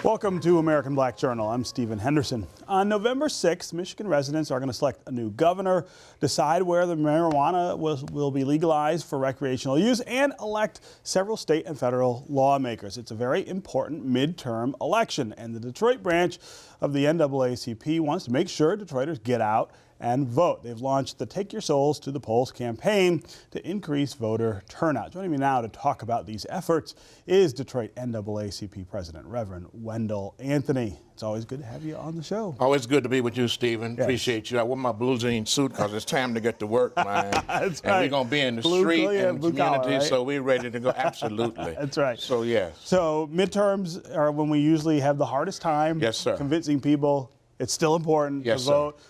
Welcome to American Black Journal. I'm Stephen Henderson. On November 6th, Michigan residents are going to select a new governor, decide where the marijuana will be legalized for recreational use, and elect several state and federal lawmakers. It's a very important midterm election, and the Detroit branch of the NAACP wants to make sure Detroiters get out and vote. They've launched the Take Your Souls to the Polls campaign to increase voter turnout. Joining me now to talk about these efforts is Detroit NAACP President, Reverend Wendell Anthony. It's always good to have you on the show. Always good to be with you, Stephen. Yes. Appreciate you. I wore my blue jean suit because it's time to get to work, man. That's and right. we're going to be in the Blue street collar, and blue community, collar, right? so we're ready to go. Absolutely. That's right. So, yes. So midterms are when we usually have the hardest time Yes, sir. convincing people it's still important Yes, to sir. vote.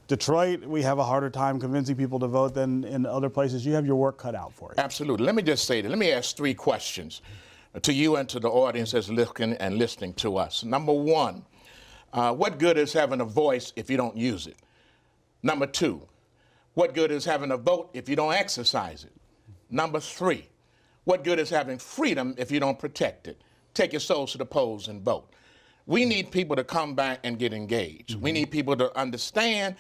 Detroit, we have a harder time convincing people to vote than in other places. You have your work cut out for you. Absolutely. Let me just say that. Let me ask three questions to you and to the audience that's looking and listening to us. Number one, what good is having a voice if you don't use it? Number two, what good is having a vote if you don't exercise it? Number three, what good is having freedom if you don't protect it? Take your souls to the polls and vote. We need people to come back and get engaged. We need people to understand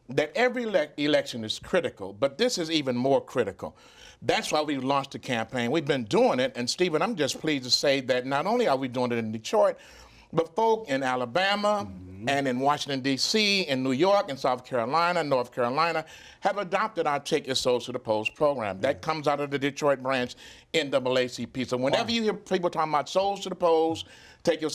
that every election is critical, but this is even more critical. That's why we launched the campaign. We've been doing it, and Stephen, I'm just pleased to say that not only are we doing it in Detroit, but folk in Alabama and in Washington, D.C., in New York, and South Carolina, North Carolina, have adopted our Take Your Souls to the Polls program. That comes out of the Detroit branch NAACP. So whenever you hear people talking about souls to the polls, take your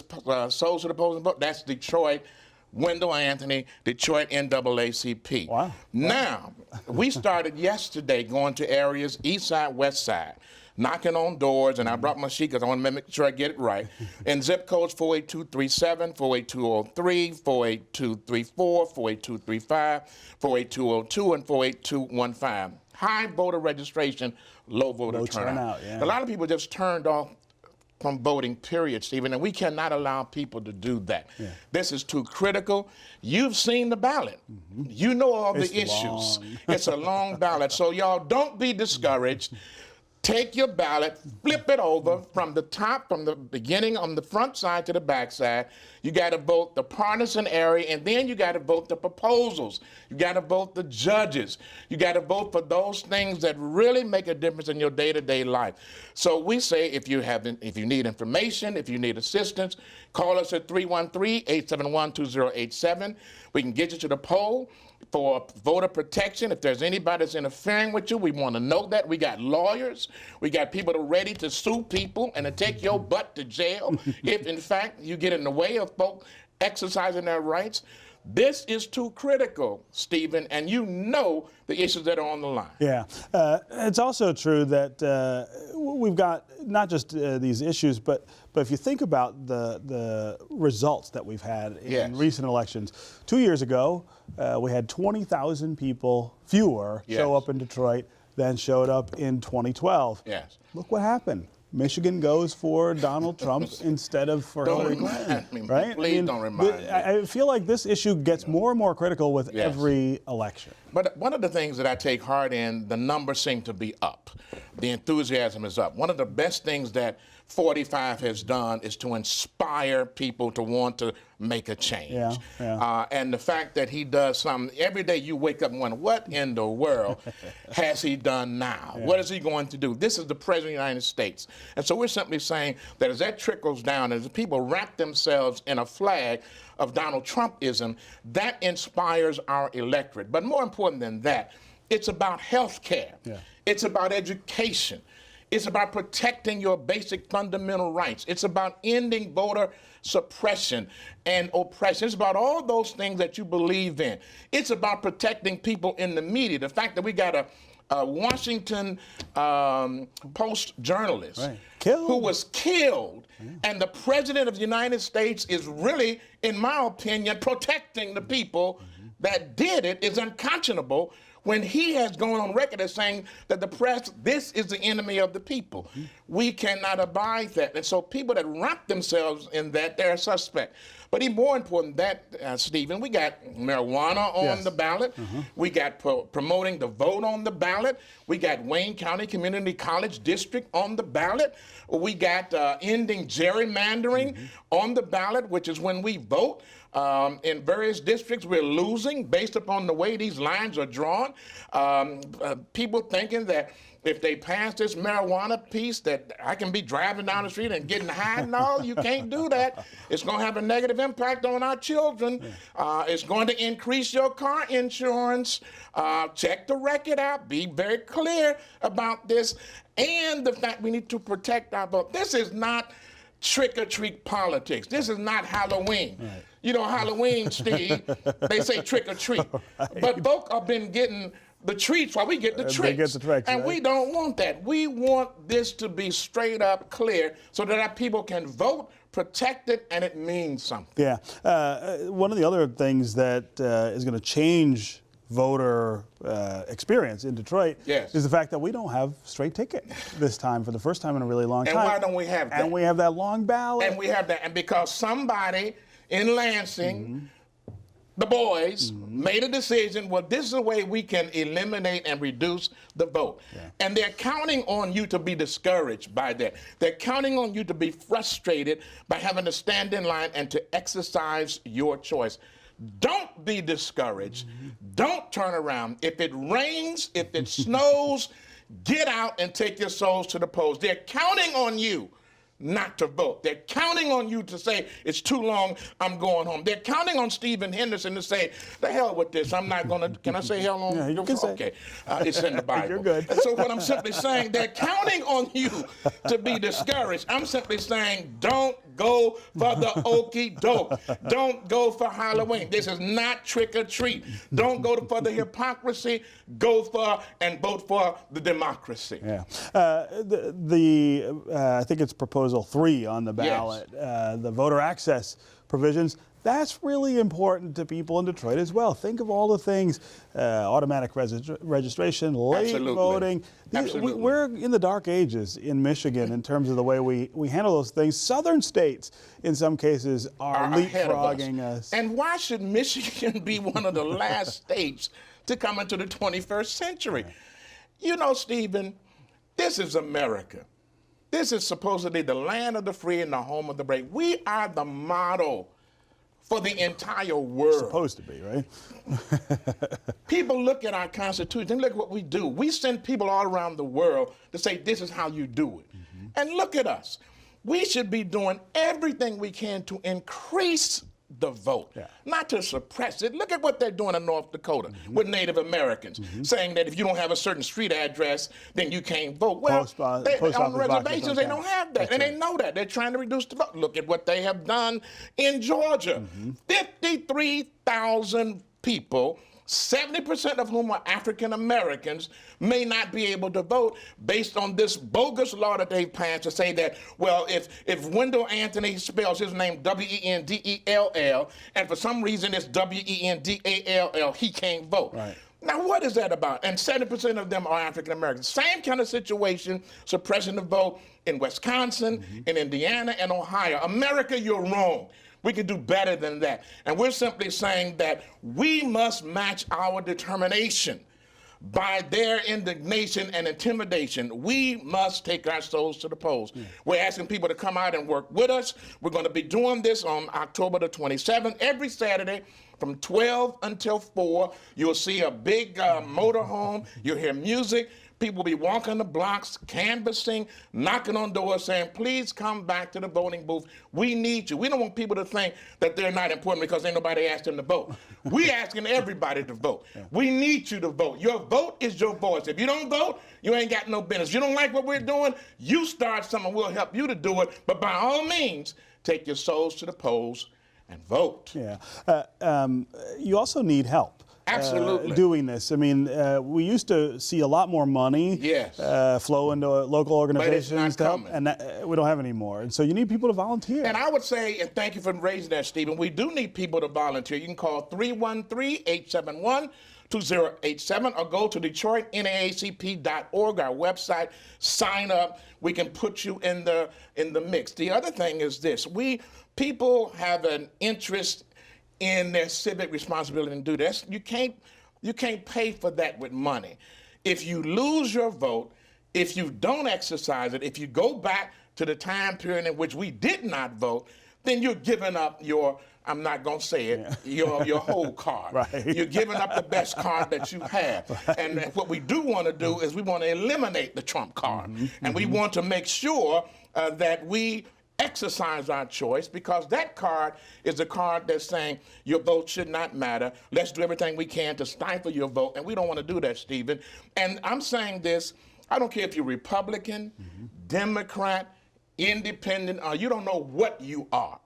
souls to the polls and vote, that's Detroit, Wendell Anthony, Detroit NAACP. Wow. Now, we started yesterday going to areas, east side, west side, knocking on doors, and I brought my sheet because I want to make sure I get it right. And zip codes 48237, 48203, 48234, 48235, 48202, and 48215. High voter registration, low voter turnout. Yeah. A lot of people just turned off from voting, period, Stephen, and we cannot allow people to do that. Yeah. This is too critical. You've seen the ballot. You know all the issues. It's a long ballot, so y'all don't be discouraged. Take your ballot, flip it over from the top, from the beginning on the front side to the back side. You got to vote the partisan area, and then you got to vote the proposals. You got to vote the judges. You got to vote for those things that really make a difference in your day-to-day life. So we say if you need information, if you need assistance, call us at 313-871-2087. We can get you to the poll for voter protection. If there's anybody that's interfering with you, we want to know that. We got lawyers. We got people that are ready to sue people and to take your butt to jail if, in fact, you get in the way of folks exercising their rights. This is too critical, Stephen, and you know the issues that are on the line. Yeah. It's also true that we've got not just these issues, but if you think about the results that we've had in recent elections, 2 years ago, we had 20,000 people fewer show up in Detroit than showed up in 2012. Yes. Look what happened. Michigan goes for Donald Trump instead of for Hillary Clinton, right? Please don't remind me. I feel like this issue gets more and more critical with every election. But one of the things that I take heart in, the numbers seem to be up. The enthusiasm is up. One of the best things that 45 has done is to inspire people to want to make a change. And the fact that he does something, every day you wake up and wonder, what in the world has he done now? What is he going to do? This is the President of the United States. And so we're simply saying that as that trickles down, as people wrap themselves in a flag of Donald Trumpism, that inspires our electorate. But more important than that, it's about health care. It's about education. It's about protecting your basic fundamental rights. It's about ending voter suppression and oppression. It's about all those things that you believe in. It's about protecting people in the media. The fact that we got a Washington Post journalist who was killed, and the President of the United States is really, in my opinion, protecting the people that did it is unconscionable when he has gone on record as saying that the press, this is the enemy of the people. We cannot abide that. And so people that wrap themselves in that, they're a suspect. But even more important than that, Stephen, we got marijuana on the ballot. We got promoting the vote on the ballot. We got Wayne County Community College District on the ballot. We got ending gerrymandering on the ballot, which is when we vote. In various districts, we're losing based upon the way these lines are drawn. People thinking that if they pass this marijuana piece that I can be driving down the street and getting high. No, you can't do that. It's going to have a negative impact on our children. It's going to increase your car insurance. Check the record out. Be very clear about this. And the fact we need to protect our vote. This is not trick-or-treat politics. This is not Halloween. Right. You know, Halloween, Steve, they say trick-or-treat. Right. But folk have been getting the treats while we get the tricks. They get the tricks, and right? we don't want that. We want this to be straight up clear so that our people can vote, protect it, and it means something. Yeah. One of the other things that is going to change voter experience in Detroit is the fact that we don't have straight ticket this time for the first time in a really long time. And why don't we have that? And we have that long ballot. And we have that. And because somebody in Lansing, the boys made a decision, well, this is a way we can eliminate and reduce the vote. And they're counting on you to be discouraged by that. They're counting on you to be frustrated by having to stand in line and to exercise your choice. Don't be discouraged. Don't turn around. If it rains, if it snows, get out and take your souls to the polls. They're counting on you not to vote. They're counting on you to say, it's too long, I'm going home. They're counting on Stephen Henderson to say, the hell with this, I'm not going to, can I say hell on? Yeah, you can say. Okay, it's in the Bible. You're good. And so what I'm simply saying, they're counting on you to be discouraged. I'm simply saying, don't go for the okie doke. Don't go for Halloween. This is not trick or treat. Don't go for the hypocrisy. Go for and vote for the democracy. Yeah. I think it's proposal 3 on the ballot, the voter access provisions. That's really important to people in Detroit as well. Think of all the things, automatic registration, late voting. We're in the dark ages in Michigan in terms of the way we handle those things. Southern states, in some cases, are leapfrogging us. And why should Michigan be one of the last states to come into the 21st century? You know, Stephen, this is America. This is supposedly the land of the free and the home of the brave. We are the model for the entire world. Supposed to be, right? People look at our Constitution and look at what we do. We send people all around the world to say, this is how you do it. And look at us. We should be doing everything we can to increase the vote, not to suppress it. Look at what they're doing in North Dakota with Native Americans, saying that if you don't have a certain street address, then you can't vote. Well, on the reservations, they don't have that, and they know that. They're trying to reduce the vote. Look at what they have done in Georgia. 53,000 people, 70% of whom are African Americans, may not be able to vote based on this bogus law that they've passed to say that, well, if Wendell Anthony spells his name W-E-N-D-E-L-L, and for some reason it's W-E-N-D-A-L-L, he can't vote. Right. Now, what is that about? And 70% of them are African Americans. Same kind of situation, suppressing the vote in Wisconsin, in Indiana, and Ohio. America, you're wrong. We can do better than that. And we're simply saying that we must match our determination by their indignation and intimidation. We must take our souls to the polls. We're asking people to come out and work with us. We're going to be doing this on October the 27th, every Saturday from 12 until 4. You'll see a big motorhome. You'll hear music. People will be walking the blocks, canvassing, knocking on doors, saying, please come back to the voting booth. We need you. We don't want people to think that they're not important because ain't nobody asked them to vote. We're asking everybody to vote. We need you to vote. Your vote is your voice. If you don't vote, you ain't got no business. If you don't like what we're doing, you start something. We'll help you to do it. But by all means, take your souls to the polls and vote. You also need help. Absolutely. Doing this. I mean, we used to see a lot more money flow into local organizations to help, and we don't have any more. And so you need people to volunteer. And I would say, and thank you for raising that, Stephen, we do need people to volunteer. You can call 313-871 2087, or go to Detroit NAACP.org, our website. Sign up. We can put you in the mix. The other thing is this: people have an interest in their civic responsibility and do this. You can't pay for that with money. If you lose your vote, if you don't exercise it, if you go back to the time period in which we did not vote, then you're giving up your, I'm not going to say it, your whole card. Right. You're giving up the best card that you have. Right. And what we do want to do is we want to eliminate the Trump card. And we want to make sure that we exercise our choice, because that card is a card that's saying your vote should not matter. Let's do everything we can to stifle your vote. And we don't want to do that, Stephen. And I'm saying this, I don't care if you're Republican, Democrat, Independent, or you don't know what you are.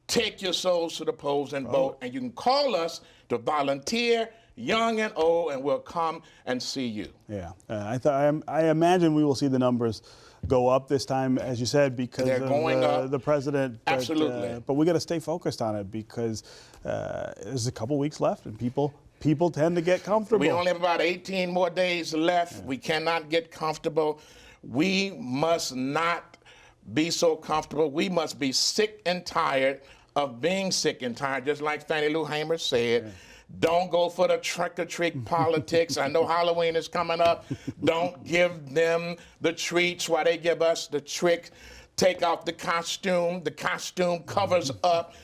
Take your souls to the polls and vote. And you can call us to volunteer, young and old, and we'll come and see you. Yeah, I imagine we will see the numbers go up this time, as you said, because they're going up. The president. Absolutely. But we got to stay focused on it, because there's a couple weeks left, and people tend to get comfortable. We only have about 18 more days left. We cannot get comfortable. We must not be so comfortable. We must be sick and tired of being sick and tired, just like Fannie Lou Hamer said. Don't go for the trick-or-treat politics. I know Halloween is coming up. Don't give them the treats while they give us the trick. Take off the costume. The costume covers up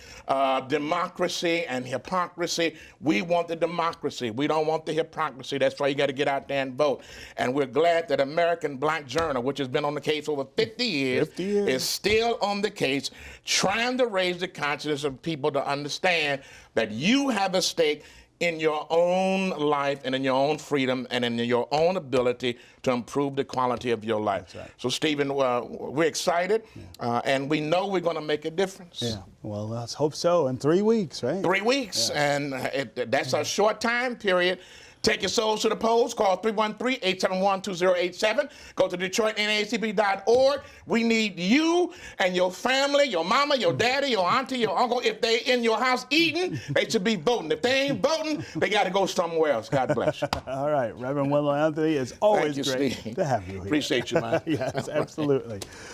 democracy and hypocrisy. We want the democracy. We don't want the hypocrisy. That's why you got to get out there and vote. And we're glad that American Black Journal, which has been on the case over 50 years, is still on the case, trying to raise the consciousness of people to understand that you have a stake in your own life and in your own freedom and in your own ability to improve the quality of your life. That's right. So, Stephen, we're excited, and we know we're going to make a difference. Yeah, well, let's hope so. In 3 weeks, right? 3 weeks, and that's a short time period. Take your souls to the polls. Call 313-871-2087. Go to DetroitNAACP.org. We need you and your family, your mama, your daddy, your auntie, your uncle. If they in your house eating, they should be voting. If they ain't voting, they got to go somewhere else. God bless you. All right, Reverend Wendell Anthony, it's always Thank you, great Steve. to have you here. Appreciate you, man. Yes, absolutely.